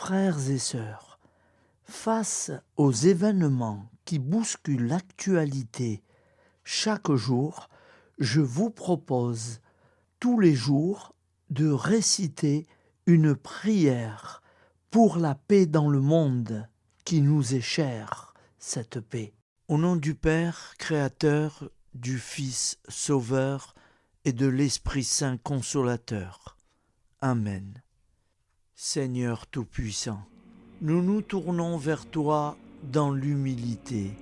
Frères et sœurs, face aux événements qui bousculent l'actualité chaque jour, je vous propose tous les jours de réciter une prière pour la paix dans le monde qui nous est chère, cette paix. Au nom du Père, Créateur, du Fils, Sauveur et de l'Esprit Saint Consolateur. Amen. Seigneur Tout-Puissant, nous nous tournons vers toi dans l'humilité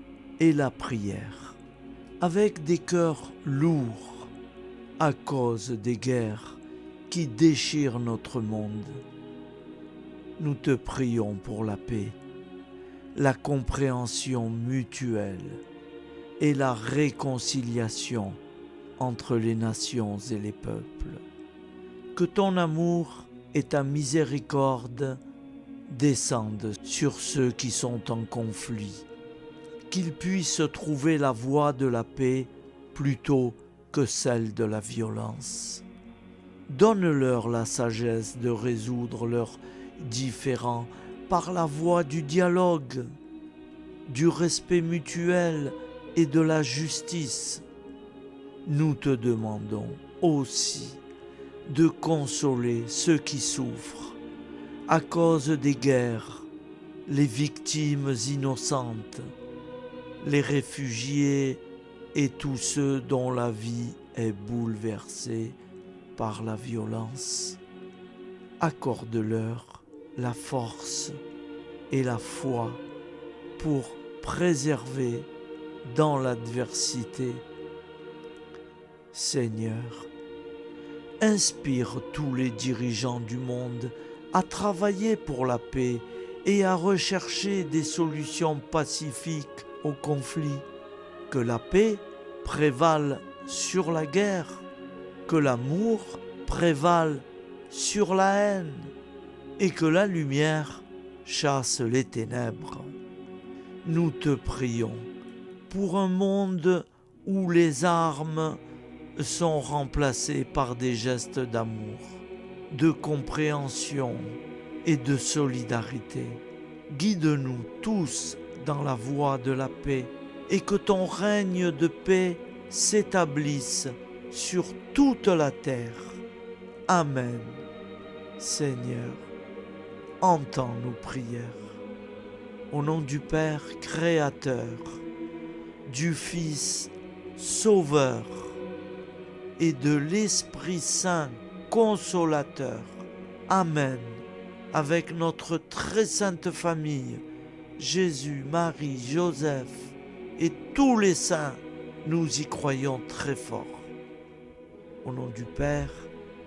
et la prière, avec des cœurs lourds à cause des guerres qui déchirent notre monde. Nous te prions pour la paix, la compréhension mutuelle et la réconciliation entre les nations et les peuples. Que ton amour et ta miséricorde descendent sur ceux qui sont en conflit, qu'ils puissent trouver la voie de la paix plutôt que celle de la violence. Donne-leur la sagesse de résoudre leurs différends par la voie du dialogue, du respect mutuel et de la justice. Nous te demandons aussi de consoler ceux qui souffrent à cause des guerres, les victimes innocentes, les réfugiés et tous ceux dont la vie est bouleversée par la violence. Accorde-leur la force et la foi pour préserver dans l'adversité. Seigneur, inspire tous les dirigeants du monde à travailler pour la paix et à rechercher des solutions pacifiques aux conflits. Que la paix prévale sur la guerre, que l'amour prévale sur la haine et que la lumière chasse les ténèbres. Nous te prions pour un monde où les armes sont remplacées par des gestes d'amour, de compréhension et de solidarité. Guide-nous tous dans la voie de la paix et que ton règne de paix s'établisse sur toute la terre. Amen. Seigneur, entends nos prières. Au nom du Père Créateur, du Fils Sauveur et de l'Esprit Saint Consolateur. Amen. Avec notre très sainte famille, Jésus, Marie, Joseph et tous les saints, nous y croyons très fort. Au nom du Père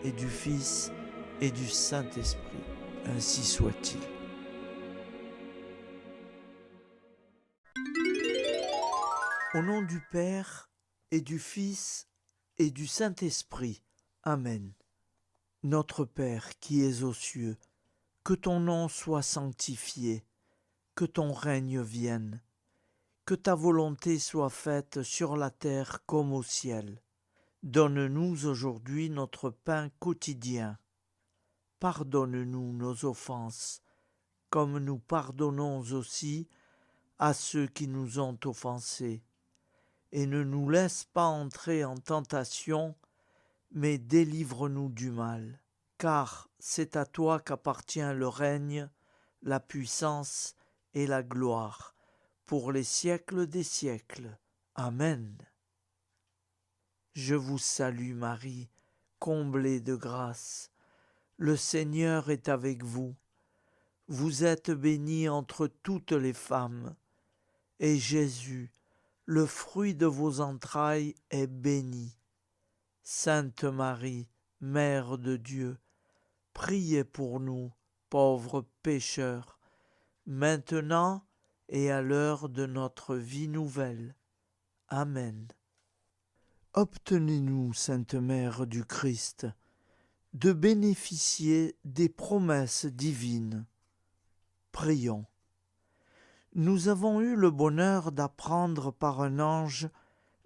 et du Fils et du Saint-Esprit, ainsi soit-il. Au nom du Père et du Fils et du Saint-Esprit. Amen. Notre Père qui es aux cieux, que ton nom soit sanctifié, que ton règne vienne, que ta volonté soit faite sur la terre comme au ciel. Donne-nous aujourd'hui notre pain quotidien. Pardonne-nous nos offenses, comme nous pardonnons aussi à ceux qui nous ont offensés. Et ne nous laisse pas entrer en tentation, mais délivre-nous du mal. Car c'est à toi qu'appartient le règne, la puissance et la gloire, pour les siècles des siècles. Amen. Je vous salue Marie, comblée de grâce. Le Seigneur est avec vous. Vous êtes bénie entre toutes les femmes, et Jésus, le fruit de vos entrailles, est béni. Sainte Marie, Mère de Dieu, priez pour nous, pauvres pécheurs, maintenant et à l'heure de notre vie nouvelle. Amen. Obtenez-nous, Sainte Mère du Christ, de bénéficier des promesses divines. Prions. Nous avons eu le bonheur d'apprendre par un ange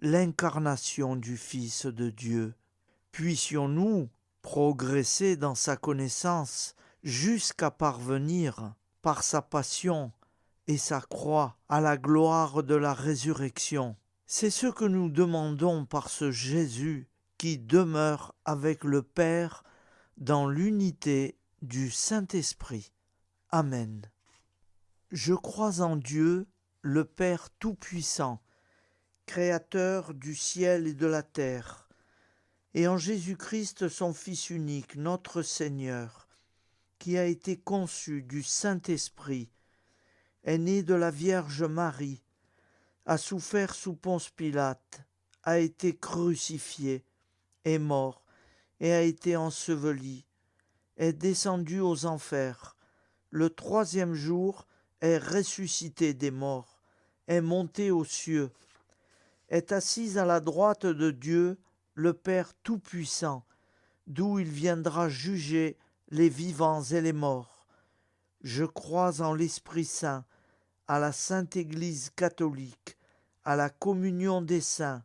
l'incarnation du Fils de Dieu. Puissions-nous progresser dans sa connaissance jusqu'à parvenir par sa passion et sa croix à la gloire de la résurrection. C'est ce que nous demandons par ce Jésus qui demeure avec le Père dans l'unité du Saint-Esprit. Amen. Je crois en Dieu, le Père Tout-Puissant, Créateur du ciel et de la terre, et en Jésus-Christ, son Fils unique, notre Seigneur, qui a été conçu du Saint-Esprit, est né de la Vierge Marie, a souffert sous Ponce Pilate, a été crucifié, est mort et a été enseveli, est descendu aux enfers, le troisième jour est ressuscité des morts, est monté aux cieux, est assis à la droite de Dieu, le Père Tout-Puissant, d'où il viendra juger les vivants et les morts. Je crois en l'Esprit Saint, à la Sainte Église catholique, à la communion des saints,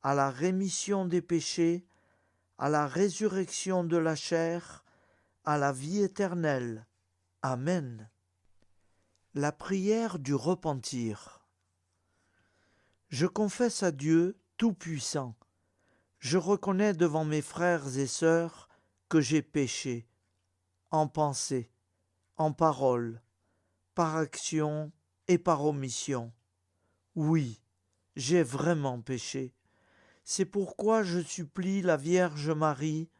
à la rémission des péchés, à la résurrection de la chair, à la vie éternelle. Amen. La prière du repentir. Je confesse à Dieu Tout-Puissant. Je reconnais devant mes frères et sœurs que j'ai péché, en pensée, en parole, par action et par omission. Oui, j'ai vraiment péché. C'est pourquoi je supplie la Vierge Marie,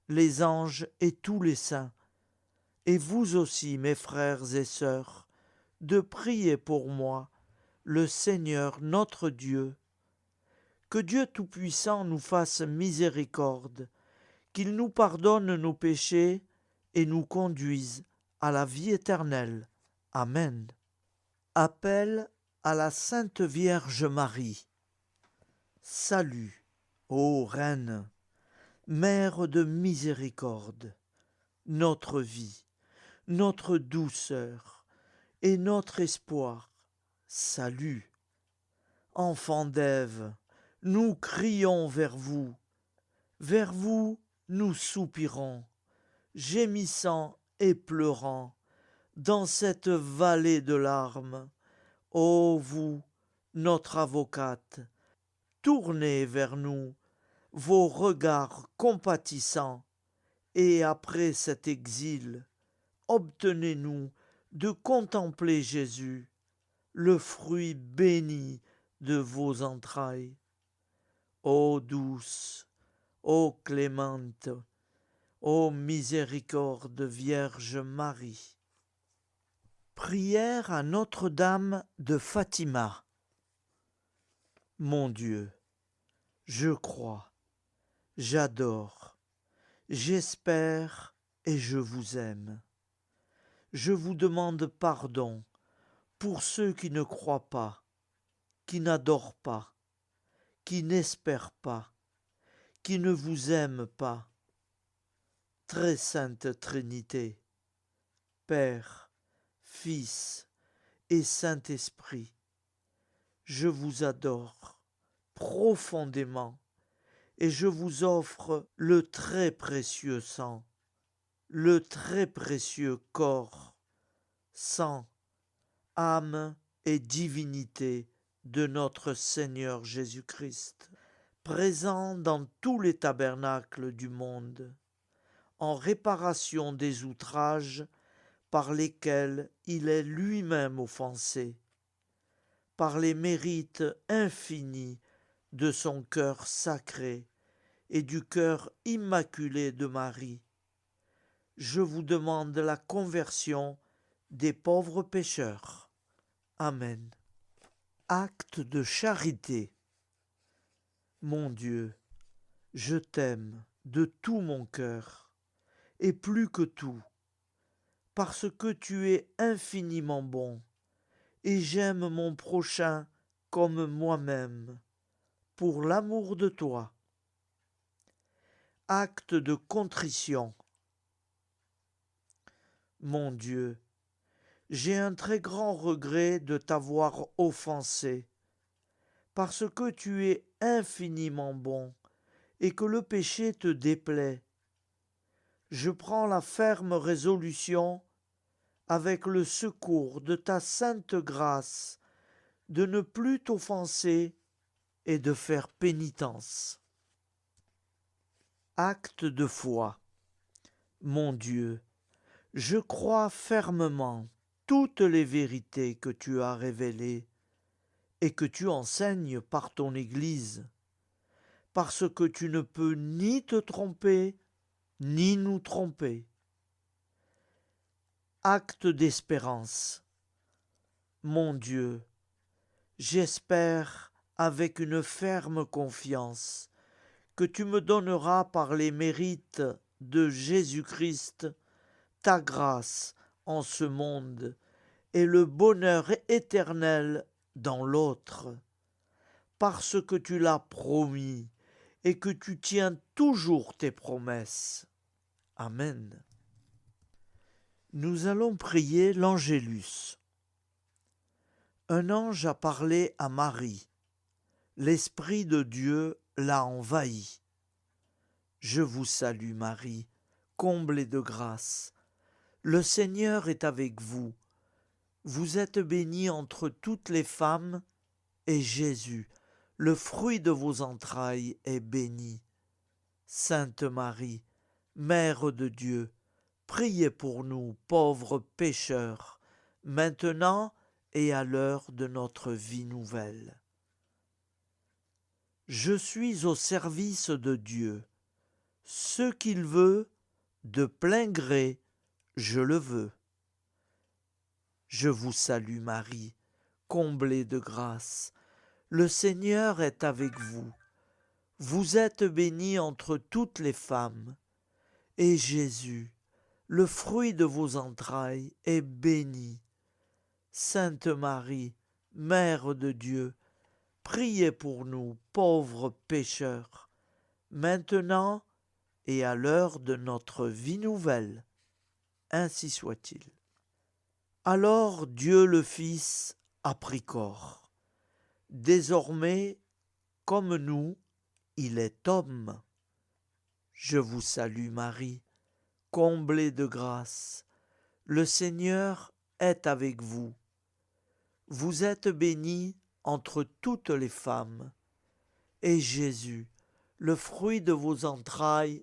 les anges et tous les saints, et vous aussi, mes frères et sœurs, de prier pour moi, le Seigneur notre Dieu. Que Dieu Tout-Puissant nous fasse miséricorde, qu'il nous pardonne nos péchés et nous conduise à la vie éternelle. Amen. Appel à la Sainte Vierge Marie. Salut, ô Reine, Mère de miséricorde, notre vie, notre douceur et notre espoir. Salut. Enfants d'Ève, nous crions vers vous nous soupirons, gémissant et pleurant, dans cette vallée de larmes. Ô vous, notre avocate, tournez vers nous vos regards compatissants, et après cet exil, obtenez-nous de contempler Jésus, le fruit béni de vos entrailles. Ô douce, ô clémente, ô miséricorde Vierge Marie. Prière à Notre-Dame de Fatima. Mon Dieu, je crois, j'adore, j'espère et je vous aime. Je vous demande pardon pour ceux qui ne croient pas, qui n'adorent pas, qui n'espèrent pas, qui ne vous aiment pas. Très sainte Trinité, Père, Fils et Saint-Esprit, je vous adore profondément et je vous offre le très précieux sang, le très précieux corps, sang, âme et divinité de notre Seigneur Jésus-Christ, présent dans tous les tabernacles du monde, en réparation des outrages par lesquels il est lui-même offensé, par les mérites infinis de son cœur sacré et du cœur immaculé de Marie. Je vous demande la conversion des pauvres pécheurs. Amen. Acte de charité. Mon Dieu, je t'aime de tout mon cœur, et plus que tout, parce que tu es infiniment bon, et j'aime mon prochain comme moi-même, pour l'amour de toi. Acte de contrition. Mon Dieu, j'ai un très grand regret de t'avoir offensé, parce que tu es infiniment bon et que le péché te déplaît. Je prends la ferme résolution, avec le secours de ta sainte grâce, de ne plus t'offenser et de faire pénitence. Acte de foi. Mon Dieu, je crois fermement toutes les vérités que tu as révélées et que tu enseignes par ton Église, parce que tu ne peux ni te tromper, ni nous tromper. Acte d'espérance. Mon Dieu, j'espère avec une ferme confiance que tu me donneras par les mérites de Jésus-Christ ta grâce en ce monde et le bonheur éternel dans l'autre, parce que tu l'as promis et que tu tiens toujours tes promesses. Amen. Nous allons prier l'Angélus. Un ange a parlé à Marie. L'Esprit de Dieu l'a envahi. Je vous salue Marie, comblée de grâce. Le Seigneur est avec vous. Vous êtes bénie entre toutes les femmes, et Jésus, le fruit de vos entrailles, est béni. Sainte Marie, Mère de Dieu, priez pour nous, pauvres pécheurs, maintenant et à l'heure de notre vie nouvelle. Je suis au service de Dieu. Ce qu'il veut, de plein gré, je le veux. Je vous salue Marie, comblée de grâce. Le Seigneur est avec vous. Vous êtes bénie entre toutes les femmes, et Jésus, le fruit de vos entrailles, est béni. Sainte Marie, Mère de Dieu, priez pour nous, pauvres pécheurs, maintenant et à l'heure de notre vie nouvelle. Ainsi soit-il. Alors Dieu le Fils a pris corps. Désormais, comme nous, il est homme. Je vous salue Marie, comblée de grâce. Le Seigneur est avec vous. Vous êtes bénie entre toutes les femmes, et Jésus, le fruit de vos entrailles,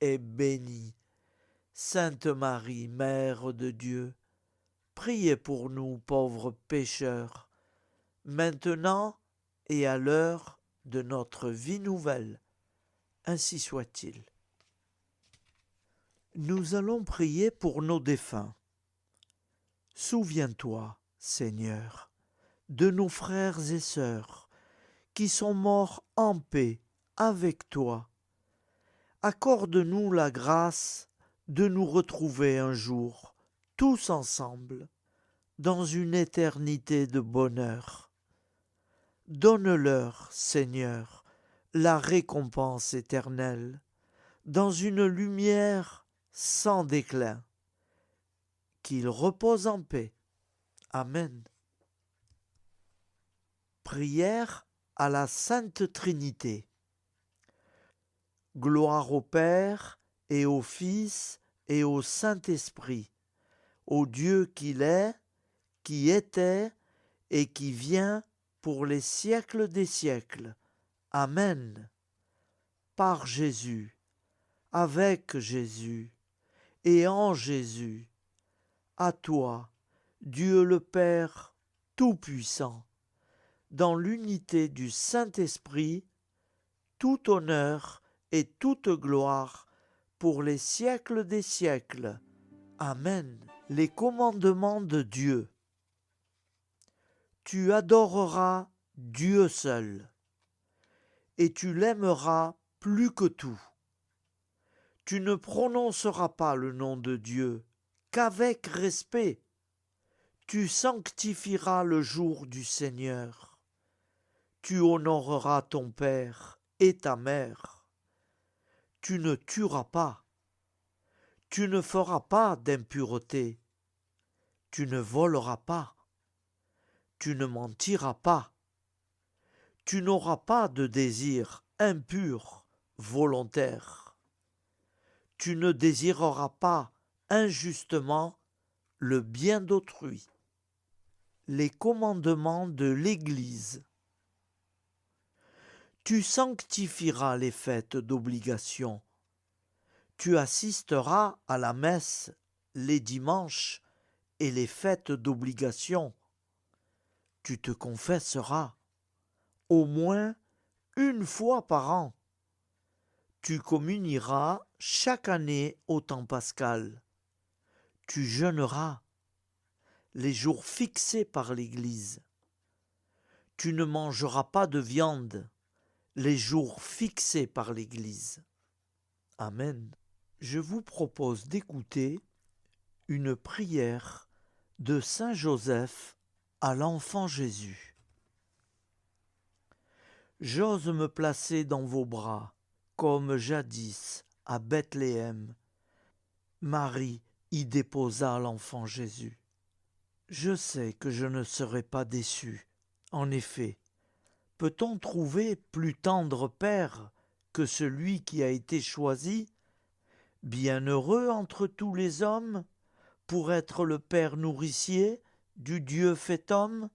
est béni. Sainte Marie, Mère de Dieu, priez pour nous pauvres pécheurs, maintenant et à l'heure de notre vie nouvelle. Ainsi soit-il. Nous allons prier pour nos défunts. Souviens-toi, Seigneur, de nos frères et sœurs qui sont morts en paix avec toi. Accorde-nous la grâce de nous retrouver un jour, tous ensemble, dans une éternité de bonheur. Donne-leur, Seigneur, la récompense éternelle, dans une lumière sans déclin. Qu'ils reposent en paix. Amen. Prière à la Sainte Trinité. Gloire au Père et au Fils et au Saint-Esprit, au Dieu qu'il est, qui était et qui vient pour les siècles des siècles. Amen. Par Jésus, avec Jésus et en Jésus, à toi, Dieu le Père Tout-Puissant, dans l'unité du Saint-Esprit, tout honneur et toute gloire pour les siècles des siècles. Amen. Les commandements de Dieu. Tu adoreras Dieu seul, et tu l'aimeras plus que tout. Tu ne prononceras pas le nom de Dieu qu'avec respect. Tu sanctifieras le jour du Seigneur. Tu honoreras ton père et ta mère. Tu ne tueras pas. Tu ne feras pas d'impureté. Tu ne voleras pas. Tu ne mentiras pas. Tu n'auras pas de désir impur, volontaire. Tu ne désireras pas injustement le bien d'autrui. Les commandements de l'Église. Tu sanctifieras les fêtes d'obligation. Tu assisteras à la messe les dimanches et les fêtes d'obligation. Tu te confesseras au moins une fois par an. Tu communieras chaque année au temps pascal. Tu jeûneras les jours fixés par l'Église. Tu ne mangeras pas de viande les jours fixés par l'Église. Amen. Je vous propose d'écouter une prière de Saint Joseph à l'enfant Jésus. J'ose me placer dans vos bras, comme jadis à Bethléem. Marie y déposa l'enfant Jésus. Je sais que je ne serai pas déçu. En effet, peut-on trouver plus tendre père que celui qui a été choisi, bienheureux entre tous les hommes, pour être le père nourricier du Dieu fait homme?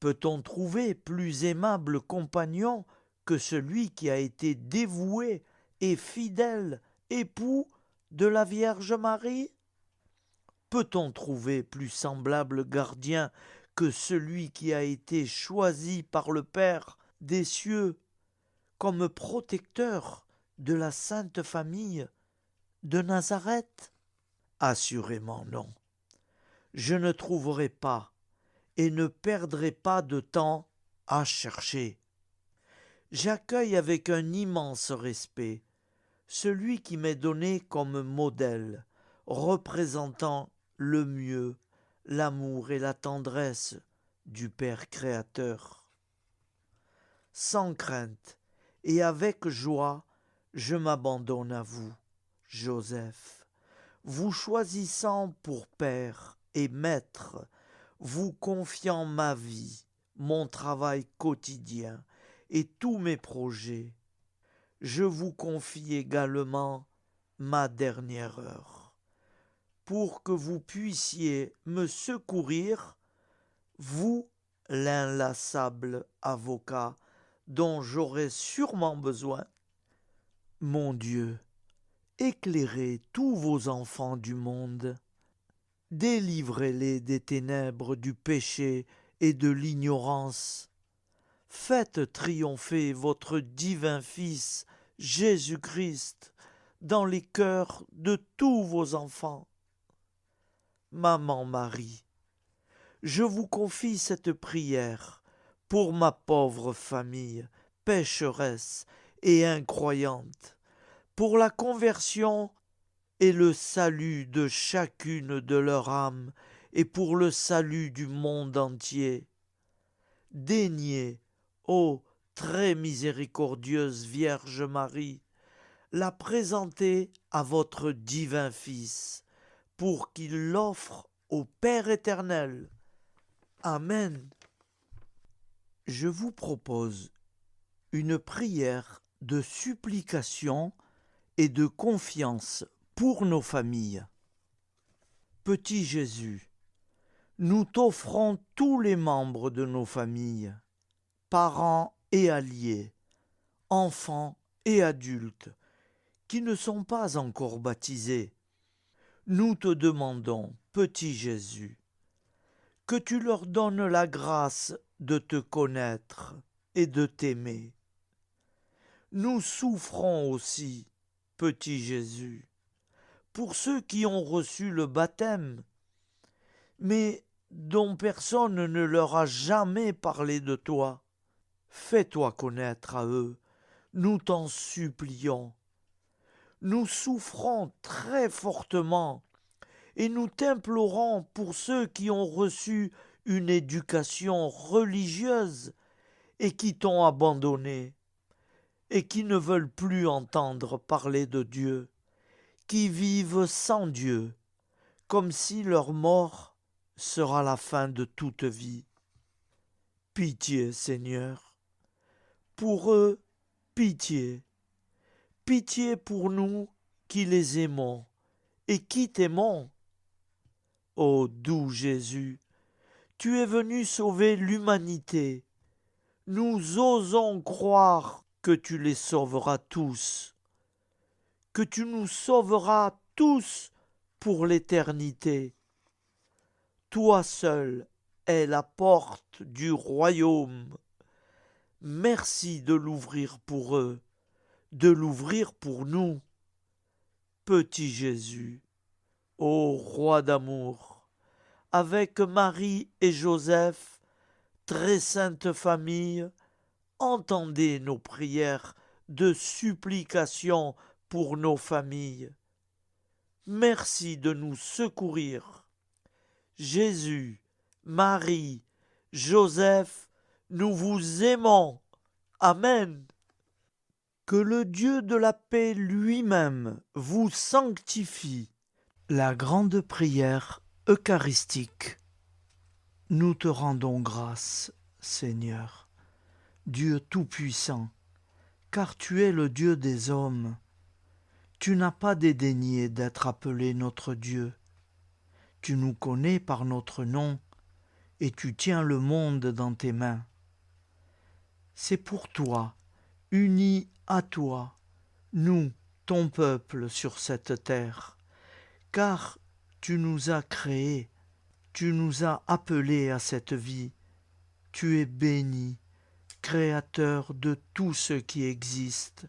Peut-on trouver plus aimable compagnon que celui qui a été dévoué et fidèle époux de la Vierge Marie? Peut-on trouver plus semblable gardien que celui qui a été choisi par le Père des cieux comme protecteur de la Sainte Famille de Nazareth? Assurément non. Je ne trouverai pas et ne perdrai pas de temps à chercher. J'accueille avec un immense respect celui qui m'est donné comme modèle, représentant le mieux l'amour et la tendresse du Père créateur. Sans crainte et avec joie, je m'abandonne à vous, Joseph, vous choisissant pour Père et Maître, vous confiant ma vie, mon travail quotidien et tous mes projets. Je vous confie également ma dernière heure, pour que vous puissiez me secourir, vous, l'inlassable avocat dont j'aurai sûrement besoin. Mon Dieu, éclairez tous vos enfants du monde, délivrez-les des ténèbres du péché et de l'ignorance. Faites triompher votre divin Fils, Jésus-Christ, dans les cœurs de tous vos enfants. Maman Marie, je vous confie cette prière pour ma pauvre famille, pécheresse et incroyante, pour la conversion et le salut de chacune de leurs âmes et pour le salut du monde entier. Daignez, ô très miséricordieuse Vierge Marie, la présenter à votre divin Fils, pour qu'il l'offre au Père éternel. Amen. Je vous propose une prière de supplication et de confiance pour nos familles. Petit Jésus, nous t'offrons tous les membres de nos familles, parents et alliés, enfants et adultes, qui ne sont pas encore baptisés. Nous te demandons, petit Jésus, que tu leur donnes la grâce de te connaître et de t'aimer. Nous souffrons aussi, petit Jésus, pour ceux qui ont reçu le baptême, mais dont personne ne leur a jamais parlé de toi. Fais-toi connaître à eux, nous t'en supplions. Nous souffrons très fortement et nous t'implorons pour ceux qui ont reçu une éducation religieuse et qui t'ont abandonné et qui ne veulent plus entendre parler de Dieu, qui vivent sans Dieu, comme si leur mort sera la fin de toute vie. Pitié, Seigneur, pour eux, pitié, pitié pour nous qui les aimons et qui t'aimons. Ô doux Jésus, tu es venu sauver l'humanité. Nous osons croire que tu les sauveras tous, que tu nous sauveras tous pour l'éternité. Toi seul es la porte du royaume. Merci de l'ouvrir pour eux, de l'ouvrir pour nous. Petit Jésus, ô roi d'amour, avec Marie et Joseph, très sainte famille, entendez nos prières de supplication pour nos familles. Merci de nous secourir. Jésus, Marie, Joseph, nous vous aimons. Amen. Que le Dieu de la paix lui-même vous sanctifie. La grande prière eucharistique. Nous te rendons grâce, Seigneur, Dieu Tout-Puissant, car tu es le Dieu des hommes. Tu n'as pas dédaigné d'être appelé notre Dieu. Tu nous connais par notre nom, et tu tiens le monde dans tes mains. C'est pour toi, unis à toi, nous, ton peuple sur cette terre, car tu nous as créés, tu nous as appelés à cette vie. Tu es béni, Créateur de tout ce qui existe.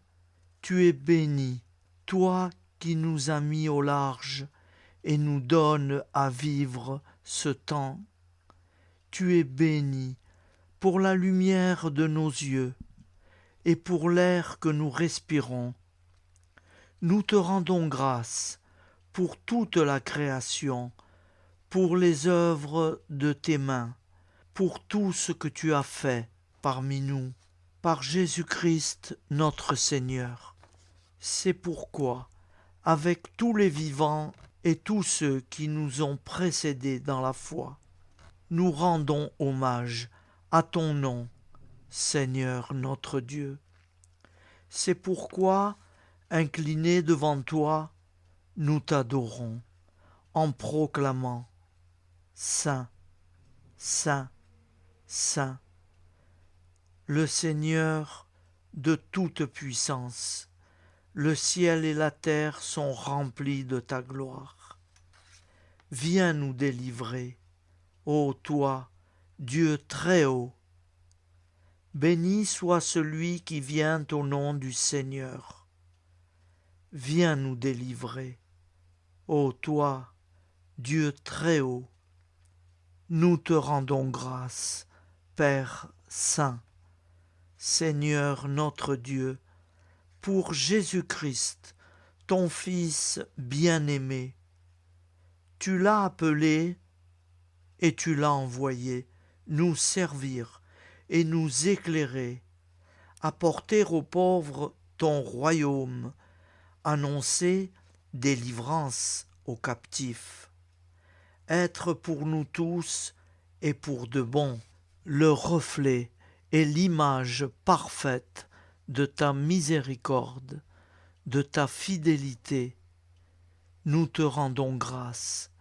Tu es béni, toi qui nous as mis au large et nous donnes à vivre ce temps. Tu es béni pour la lumière de nos yeux et pour l'air que nous respirons. Nous te rendons grâce pour toute la création, pour les œuvres de tes mains, pour tout ce que tu as fait parmi nous, par Jésus-Christ notre Seigneur. C'est pourquoi, avec tous les vivants et tous ceux qui nous ont précédés dans la foi, nous rendons hommage à ton nom, Seigneur notre Dieu. C'est pourquoi, inclinés devant toi, nous t'adorons, en proclamant Saint, Saint, Saint, le Seigneur de toute puissance. Le ciel et la terre sont remplis de ta gloire. Viens nous délivrer, ô toi, Dieu très haut. Béni soit celui qui vient au nom du Seigneur. Viens nous délivrer, ô toi, Dieu très haut. Nous te rendons grâce, Père saint, Seigneur notre Dieu, pour Jésus-Christ, ton Fils bien-aimé. Tu l'as appelé et tu l'as envoyé nous servir et nous éclairer, apporter aux pauvres ton royaume, annoncer délivrance aux captifs, être pour nous tous et pour de bon le reflet et l'image parfaite de ta miséricorde, de ta fidélité. Nous te rendons grâce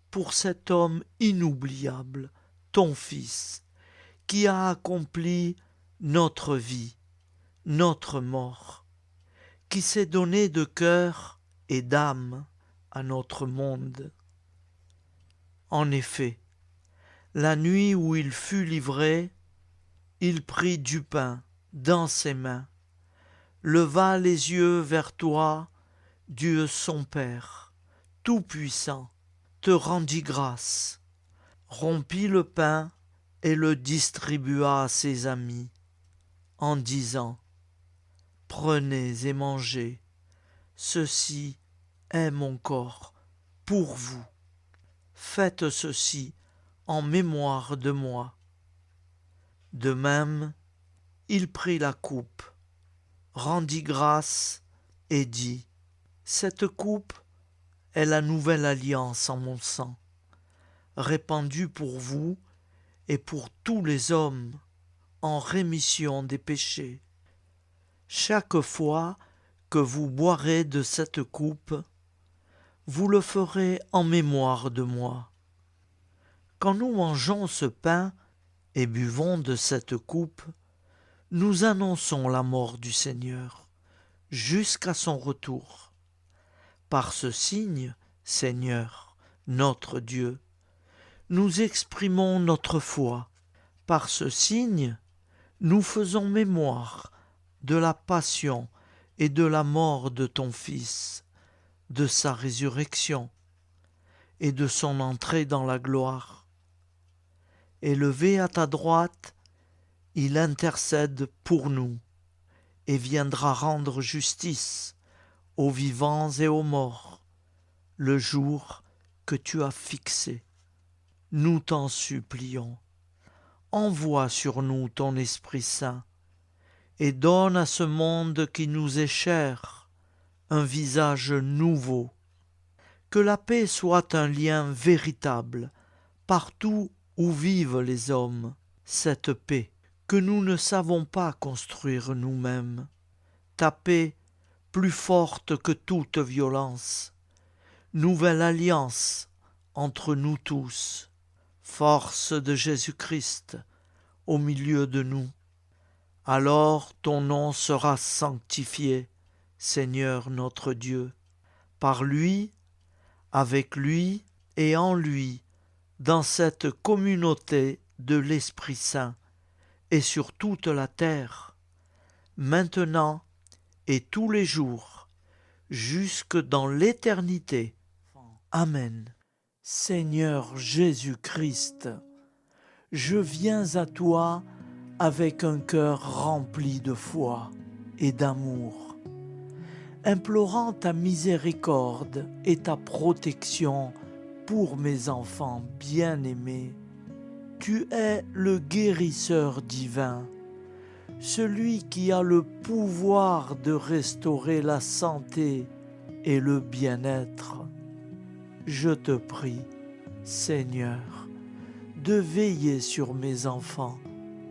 pour cet homme inoubliable, ton Fils, qui a accompli notre vie, notre mort, qui s'est donné de cœur et d'âme à notre monde. En effet, la nuit où il fut livré, il prit du pain dans ses mains, leva les yeux vers toi, Dieu son Père, Tout-Puissant, te rendit grâce, rompit le pain et le distribua à ses amis, en disant « Prenez et mangez, ceci est mon corps pour vous. Faites ceci en mémoire de moi. » De même, il prit la coupe, rendit grâce et dit « Cette coupe est la nouvelle alliance en mon sang, répandue pour vous et pour tous les hommes en rémission des péchés. Chaque fois que vous boirez de cette coupe, vous le ferez en mémoire de moi. Quand nous mangeons ce pain et buvons de cette coupe, nous annonçons la mort du Seigneur jusqu'à son retour. Par ce signe, Seigneur, notre Dieu, nous exprimons notre foi. Par ce signe, nous faisons mémoire de la passion et de la mort de ton Fils, de sa résurrection et de son entrée dans la gloire. Élevé à ta droite, il intercède pour nous et viendra rendre justice aux vivants et aux morts, le jour que tu as fixé. Nous t'en supplions, envoie sur nous ton Esprit Saint et donne à ce monde qui nous est cher un visage nouveau. Que la paix soit un lien véritable partout où vivent les hommes, cette paix que nous ne savons pas construire nous-mêmes, ta paix plus forte que toute violence, nouvelle alliance entre nous tous, force de Jésus-Christ au milieu de nous. Alors ton nom sera sanctifié, Seigneur notre Dieu, par lui, avec lui et en lui, dans cette communauté de l'Esprit Saint et sur toute la terre, maintenant et tous les jours, jusque dans l'éternité. Amen. Seigneur Jésus-Christ, je viens à toi avec un cœur rempli de foi et d'amour, implorant ta miséricorde et ta protection pour mes enfants bien-aimés. Tu es le guérisseur divin, celui qui a le pouvoir de restaurer la santé et le bien-être. Je te prie, Seigneur, de veiller sur mes enfants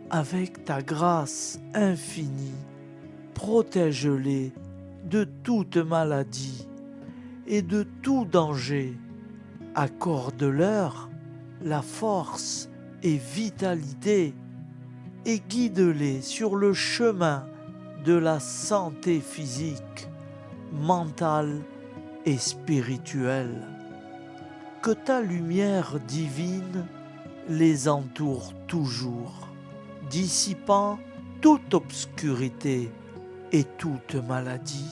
avec ta grâce infinie. Protège-les de toute maladie et de tout danger. Accorde-leur la force et vitalité et guide-les sur le chemin de la santé physique, mentale et spirituelle. Que ta lumière divine les entoure toujours, dissipant toute obscurité et toute maladie.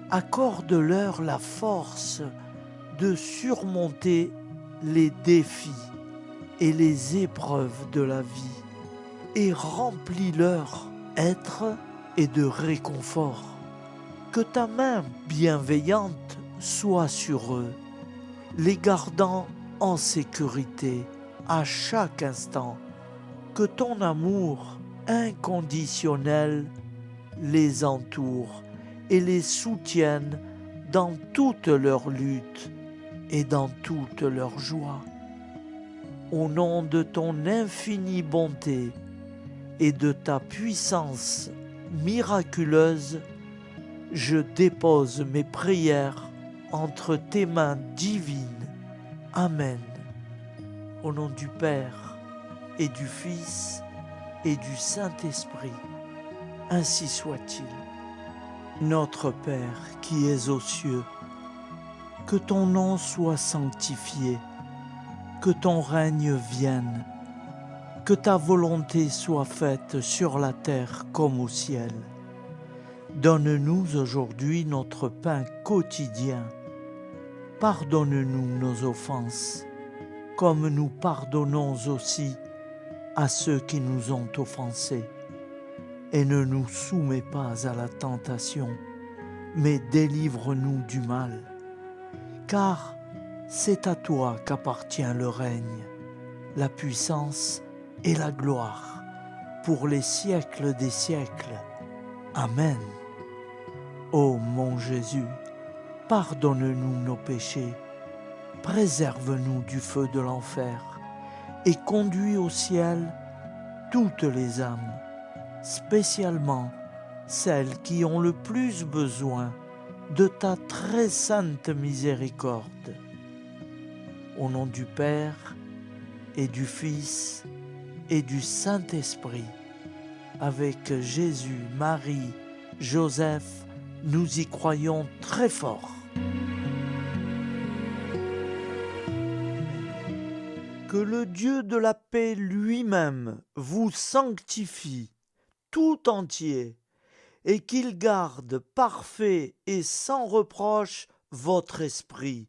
Accorde-leur la force de surmonter les défis et les épreuves de la vie et remplis leur être et de réconfort. Que ta main bienveillante soit sur eux, les gardant en sécurité à chaque instant. Que ton amour inconditionnel les entoure et les soutienne dans toute leur lutte et dans toute leur joie. Au nom de ton infinie bonté et de ta puissance miraculeuse, je dépose mes prières entre tes mains divines. Amen. Au nom du Père et du Fils et du Saint-Esprit, ainsi soit-il. Notre Père qui es aux cieux, que ton nom soit sanctifié, que ton règne vienne, que ta volonté soit faite sur la terre comme au ciel. Donne-nous aujourd'hui notre pain quotidien. Pardonne-nous nos offenses, comme nous pardonnons aussi à ceux qui nous ont offensés. Et ne nous soumets pas à la tentation, mais délivre-nous du mal. Car c'est à toi qu'appartient le règne, la puissance et la gloire, pour les siècles des siècles. Amen. Ô mon Jésus, pardonne-nous nos péchés, préserve-nous du feu de l'enfer, et conduis au ciel toutes les âmes, spécialement celles qui ont le plus besoin de ta très sainte miséricorde. Au nom du Père et du Fils et du Saint-Esprit. Avec Jésus, Marie, Joseph, nous y croyons très fort. Que le Dieu de la paix lui-même vous sanctifie tout entier et qu'il garde parfait et sans reproche votre esprit,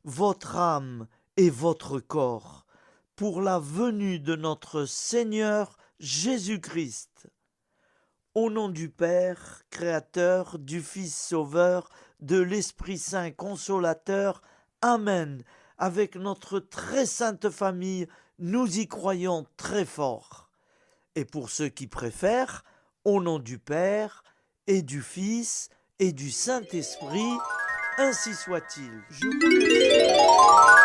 votre âme et votre corps, pour la venue de notre Seigneur Jésus-Christ. Au nom du Père, Créateur, du Fils Sauveur, de l'Esprit Saint Consolateur, Amen. Avec notre très sainte famille, nous y croyons très fort. Et pour ceux qui préfèrent, au nom du Père, et du Fils, et du Saint-Esprit, ainsi soit-il. Je vous remercie.